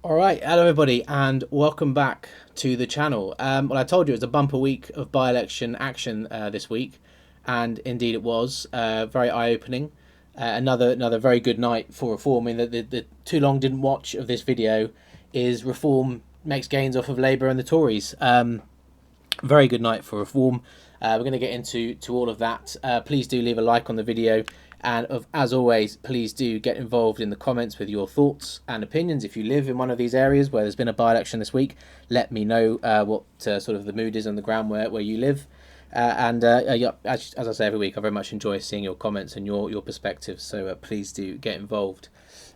All right, hello everybody, and welcome back to the channel. Well, I told you it was a bumper week of by-election action this week, and indeed it was. Very eye-opening. Another very good night for reform. I mean, the too long didn't watch of this video is reform makes gains off of Labour and the Tories. Very good night for reform. We're going to get into all of that. Please do leave a like on the video, and as always, please do get involved in the comments with your thoughts and opinions. If you live in one of these areas where there's been a by-election this week, let me know what sort of the mood is on the ground where you live. Yeah, as I say every week, I very much enjoy seeing your comments and your perspectives. So please do get involved.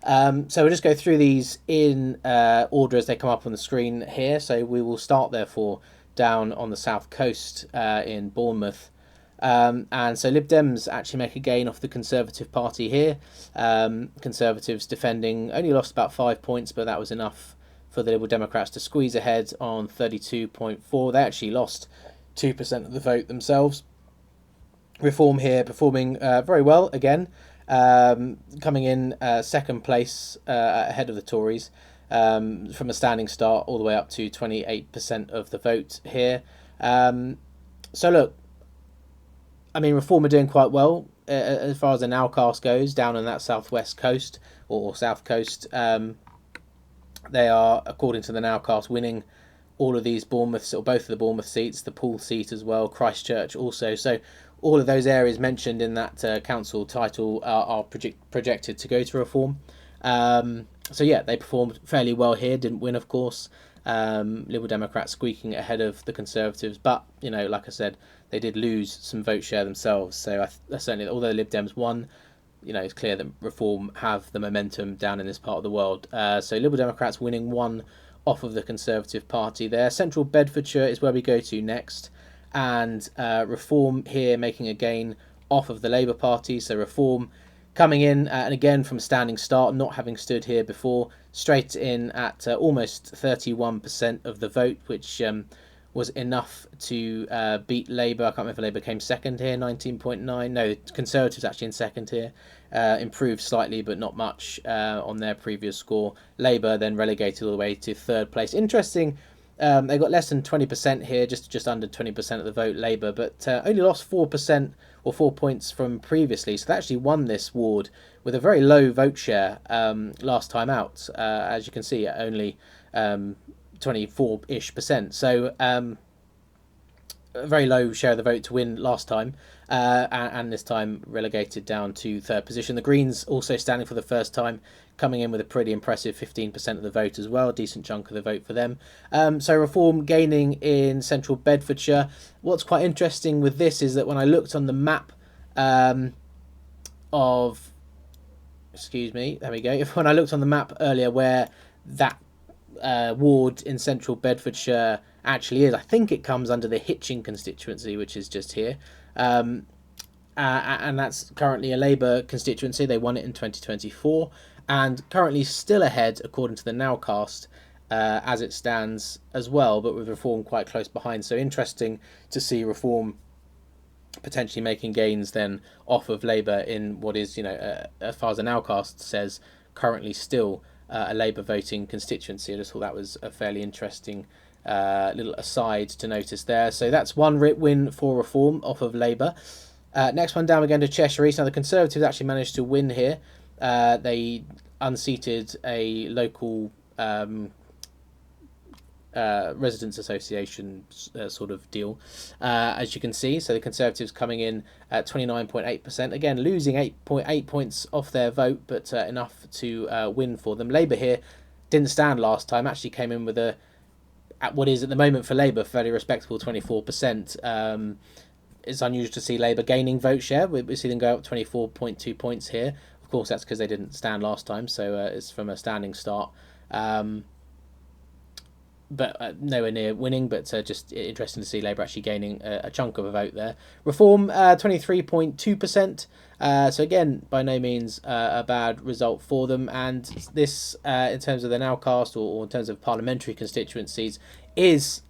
So we'll just go through these in order as they come up on the screen here. So we will start therefore down on the south coast in Bournemouth. And so Lib Dems actually make a gain off the Conservative Party here. Conservatives defending only lost about 5 points, but that was enough for the Liberal Democrats to squeeze ahead on 32.4. They actually lost 2% of the vote themselves. Reform here performing very well again, coming in second place ahead of the Tories. From a standing start all the way up to 28% of the vote here. So look, I mean, Reform are doing quite well as far as the nowcast goes down on that southwest coast or south coast. They are, according to the nowcast, winning all of these Bournemouth, or both of the Bournemouth seats, the Poole seat as well, Christchurch also. So all of those areas mentioned in that council title are projected to go to Reform. So yeah, they performed fairly well here. Didn't win, of course. Liberal Democrats squeaking ahead of the Conservatives, but like I said, they did lose some vote share themselves. So certainly, although Lib Dems won, it's clear that Reform have the momentum down in this part of the world. So Liberal Democrats winning one off of the Conservative Party there. Central Bedfordshire is where we go to next, and Reform here making a gain off of the Labour Party. So Reform coming in, and again from a standing start, not having stood here before, straight in at almost 31% of the vote, which was enough to beat Labour. I can't remember if Labour came second here, 19.9. No, the Conservatives actually in second here. Improved slightly, but not much on their previous score. Labour then relegated all the way to third place. Interesting. They got less than 20% here, just under 20% of the vote, Labour, but only lost 4% or 4 points from previously. So they actually won this ward with a very low vote share last time out, as you can see, at only 24-ish%. So a very low share of the vote to win last time, and this time relegated down to third position. The Greens also standing for the first time, coming in with a pretty impressive 15% of the vote as well, a decent chunk of the vote for them. So Reform gaining in central Bedfordshire. What's quite interesting with this is that when I looked on the map of, excuse me, there we go. When I looked on the map earlier where that ward in central Bedfordshire actually is, I think it comes under the Hitching constituency, which is just here. And that's currently a Labour constituency. They won it in 2024 and currently still ahead according to the nowcast as it stands as well, but with Reform quite close behind. So interesting to see Reform potentially making gains then off of Labour in what is, as far as the nowcast says, currently still a Labour voting constituency. I just thought that was a fairly interesting little aside to notice there. So that's one win for Reform off of Labour. Next one down, we're going to Cheshire East. Now the Conservatives actually managed to win here. They unseated a local residents association sort of deal, as you can see. So the Conservatives coming in at 29.8%, again losing 8.8 points off their vote, but enough to win for them. Labour here didn't stand last time, actually came in with at what is at the moment for Labour fairly respectable 24%. It's unusual to see Labour gaining vote share. We see them go up 24.2 points here. Of course, that's because they didn't stand last time, so it's from a standing start. But nowhere near winning, but just interesting to see Labour actually gaining a chunk of a vote there. Reform, 23.2%. So again, by no means a bad result for them. And this, in terms of the nowcast or in terms of parliamentary constituencies, is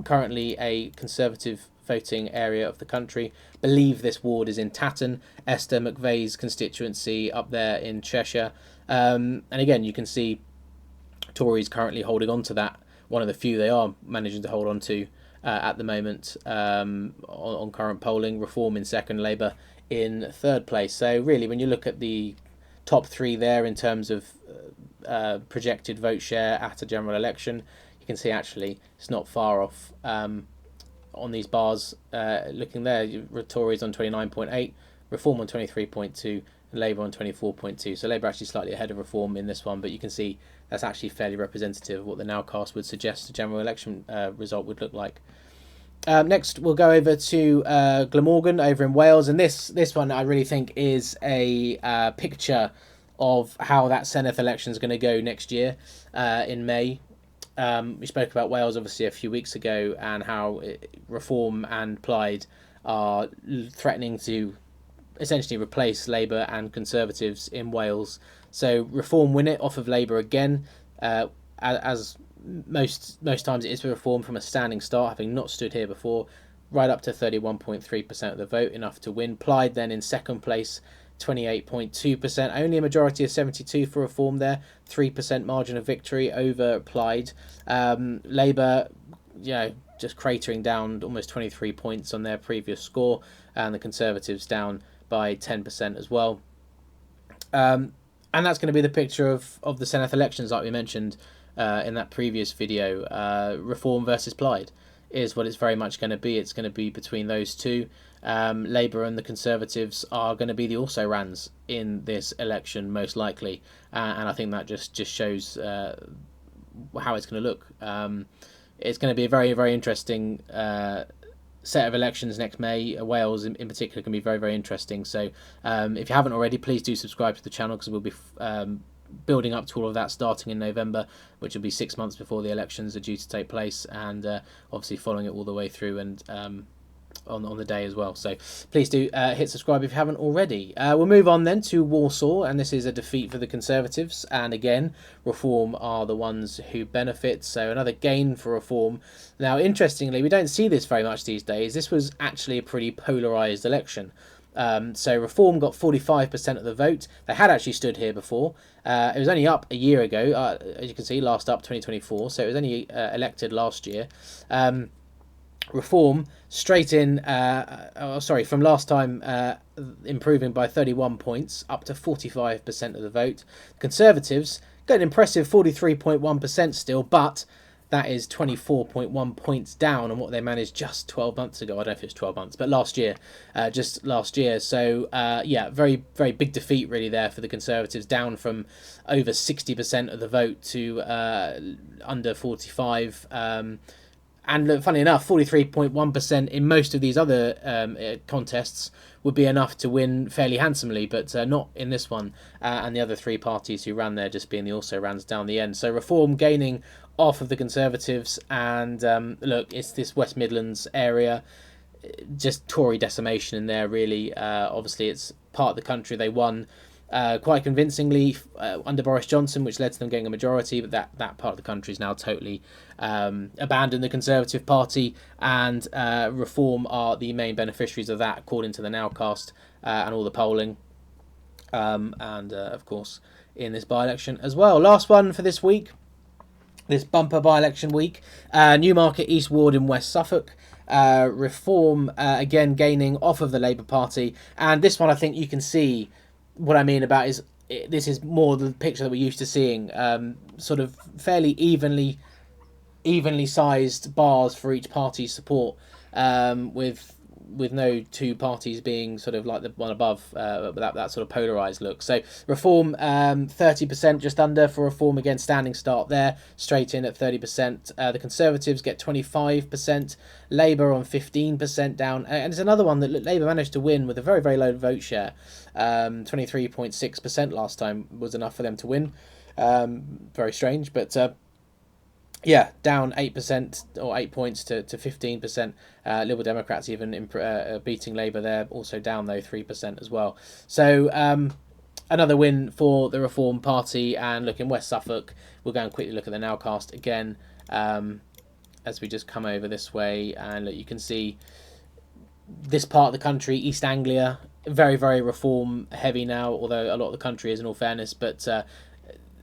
currently a Conservative voting area of the country. Believe this ward is in Tatton, Esther McVeigh's constituency up there in Cheshire. And again, you can see Tories currently holding on to that. One of the few they are managing to hold on to at the moment on current polling. Reform in second, Labour in third place. So really, when you look at the top three there in terms of projected vote share at a general election, you can see actually it's not far off on these bars. Looking there, Tories on 29.8, Reform on 23.2, Labour on 24.2. So Labour actually slightly ahead of Reform in this one, but you can see that's actually fairly representative of what the nowcast would suggest a general election result would look like. Next, we'll go over to Glamorgan over in Wales, and this one I really think is a picture of how that Senedd election is going to go next year in May. We spoke about Wales obviously a few weeks ago and how Reform and Plaid are threatening to essentially replace Labour and Conservatives in Wales. So Reform win it off of Labour again, as most times it is with Reform from a standing start, having not stood here before, right up to 31.3% of the vote, enough to win. Plaid then in second place, 28.2%, only a majority of 72 for Reform there, 3% margin of victory over Plaid. Labour, just cratering down almost 23 points on their previous score, and the Conservatives down by 10% as well. And that's going to be the picture of the Senedd elections, like we mentioned in that previous video. Reform versus Plaid is what it's very much going to be. It's going to be between those two. Labour and the Conservatives are going to be the also-rans in this election, most likely. And I think that just shows how it's going to look. It's going to be a very, very interesting set of elections next May. Wales in particular can be very, very interesting. So if you haven't already, please do subscribe to the channel, because we'll be building up to all of that starting in November, which will be 6 months before the elections are due to take place, and obviously following it all the way through and on the day as well. So please do hit subscribe if you haven't already. We'll move on then to Walsall, and this is a defeat for the Conservatives, and again Reform are the ones who benefit, so another gain for Reform. Now interestingly, we don't see this very much these days. This was actually a pretty polarised election. So Reform got 45% of the vote. They had actually stood here before. It was only up a year ago, as you can see, last up 2024, so it was only elected last year. Reform straight in, from last time improving by 31 points up to 45% of the vote. Conservatives got an impressive 43.1% still, but that is 24.1 points down on what they managed just 12 months ago. I don't know if it's 12 months, but just last year. So, very, very big defeat really there for the Conservatives, down from over 60% of the vote to under 45. And look, funny enough, 43.1% in most of these other contests would be enough to win fairly handsomely, but not in this one. And the other three parties who ran there just being the also-rans down the end. So Reform gaining off of the Conservatives, and look, it's this West Midlands area, just Tory decimation in there really. Obviously it's part of the country they won quite convincingly under Boris Johnson, which led to them getting a majority, but that part of the country is now totally abandoned the Conservative Party, and Reform are the main beneficiaries of that according to the nowcast and all the polling, and of course in this by-election as well. Last one for this week, this bumper by-election week, Newmarket East Ward in West Suffolk. Reform again gaining off of the Labour Party, and this one I think you can see what I mean about is this is more the picture that we're used to seeing, sort of fairly evenly sized bars for each party's support, with no two parties being sort of like the one above, that sort of polarised look. So Reform 30% just under for Reform, again standing start there, straight in at 30%. The Conservatives get 25%, Labour on 15% down, and it's another one that Labour managed to win with a very, very low vote share. 23.6% last time was enough for them to win. Very strange, but down 8% or 8 points to 15%. Liberal Democrats even beating Labour there, also down though 3% as well. So another win for the Reform Party. And look, in West Suffolk, we'll go and quickly look at the nowcast again as we just come over this way, and look, you can see this part of the country, East Anglia, very, very Reform heavy now, although a lot of the country is in all fairness, but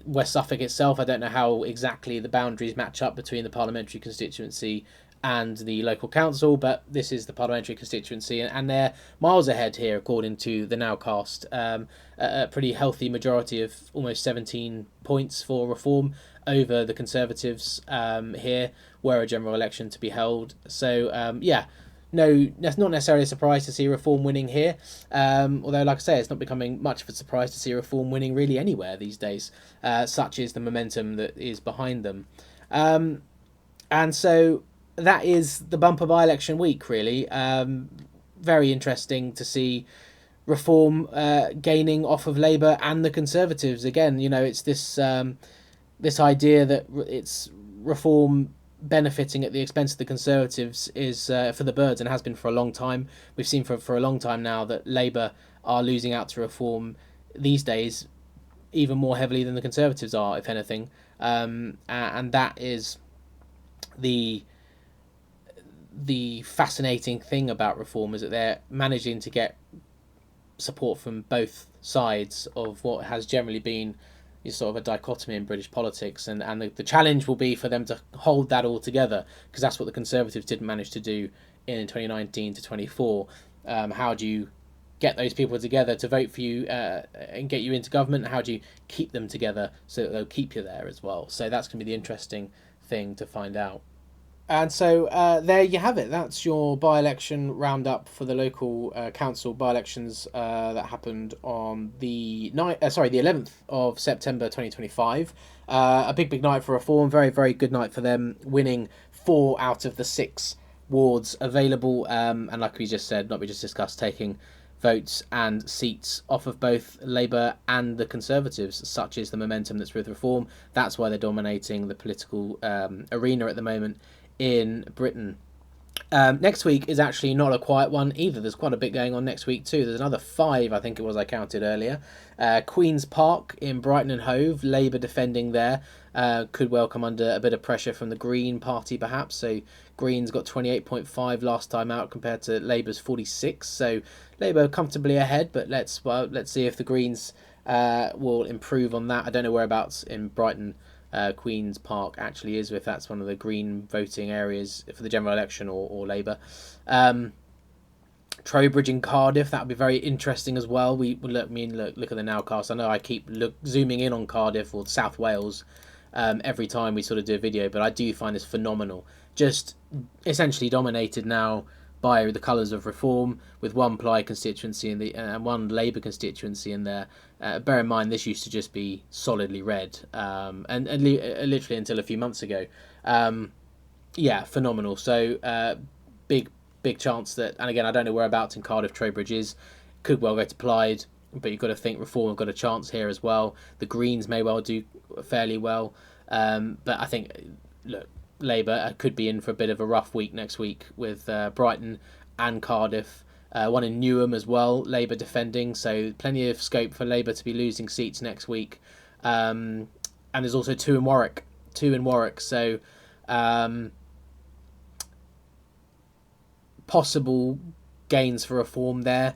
West Suffolk itself, I don't know how exactly the boundaries match up between the parliamentary constituency and the local council, but this is the parliamentary constituency, and they're miles ahead here according to the nowcast. A pretty healthy majority of almost 17 points for Reform over the Conservatives here, were a general election to be held. So yeah, no, that's not necessarily a surprise to see Reform winning here. Although, like I say, it's not becoming much of a surprise to see Reform winning really anywhere these days. Such is the momentum that is behind them. And so that is the bumper by-election week, really. Very interesting to see Reform gaining off of Labour and the Conservatives. Again, it's this this idea that it's Reform benefiting at the expense of the Conservatives is for the birds, and has been for a long time. We've seen for a long time now that Labour are losing out to Reform these days even more heavily than the Conservatives are, if anything. And that is the fascinating thing about Reform, is that they're managing to get support from both sides of what has generally been sort of a dichotomy in British politics, and the challenge will be for them to hold that all together, because that's what the Conservatives didn't manage to do in 2019 to 24. How do you get those people together to vote for you and get you into government? How do you keep them together so that they'll keep you there as well? So that's going to be the interesting thing to find out. And so there you have it. That's your by-election roundup for the local council by-elections that happened on the 11th of September 2025. A big night for Reform. Very, very good night for them, winning 4 out of the 6 wards available. And like we just discussed, taking votes and seats off of both Labour and the Conservatives. Such is the momentum that's with Reform. That's why they're dominating the political arena at the moment in Britain. Next week is actually not a quiet one either. There's quite a bit going on next week too. There's another 5, I think it was, I counted earlier. Queen's Park in Brighton and Hove, Labour defending there. Could well come under a bit of pressure from the Green Party perhaps. So Greens got 28.5 last time out compared to Labour's 46. So Labour comfortably ahead, but let's see if the Greens will improve on that. I don't know whereabouts in Brighton Queen's Park actually is, if that's one of the Green voting areas for the general election or Labour. Trowbridge in Cardiff, that would be very interesting as well. Look at the nowcast. I know I keep zooming in on Cardiff or South Wales every time we sort of do a video, but I do find this phenomenal. Just essentially dominated now by the colours of Reform, with one Plaid constituency and one Labour constituency in there. Bear in mind, this used to just be solidly red, and literally until a few months ago. Yeah, phenomenal. So big chance that, and again, I don't know whereabouts in Cardiff Trowbridge is, could well go to Plaid, but you've got to think Reform have got a chance here as well. The Greens may well do fairly well, but I think, look, Labour could be in for a bit of a rough week next week with Brighton and Cardiff. One in Newham as well, Labour defending, so plenty of scope for Labour to be losing seats next week. And there's also 2 in Warwick, so possible gains for Reform there.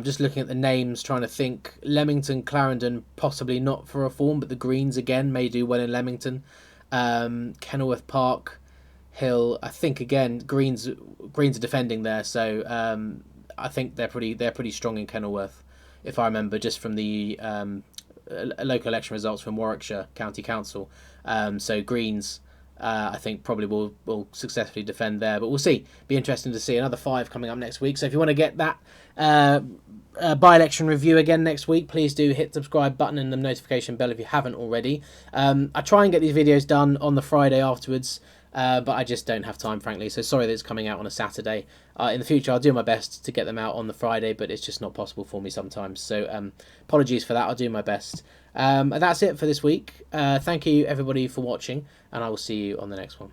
Just looking at the names, trying to think. Leamington, Clarendon, possibly not for Reform, but the Greens again may do well in Leamington. Kenilworth Park, Hill, I think again Greens are defending there, so I think they're pretty strong in Kenilworth, if I remember just from the local election results from Warwickshire County Council. So Greens, I think probably will successfully defend there, but we'll see. Be interesting to see. Another 5 coming up next week. So if you want to get that by-election review again next week, please do hit the subscribe button and the notification bell if you haven't already. I try and get these videos done on the Friday afterwards, but I just don't have time, frankly, so sorry that it's coming out on a Saturday. In the future I'll do my best to get them out on the Friday, but it's just not possible for me sometimes, so apologies for that. I'll do my best. And that's it for this week. Thank you everybody for watching, and I will see you on the next one.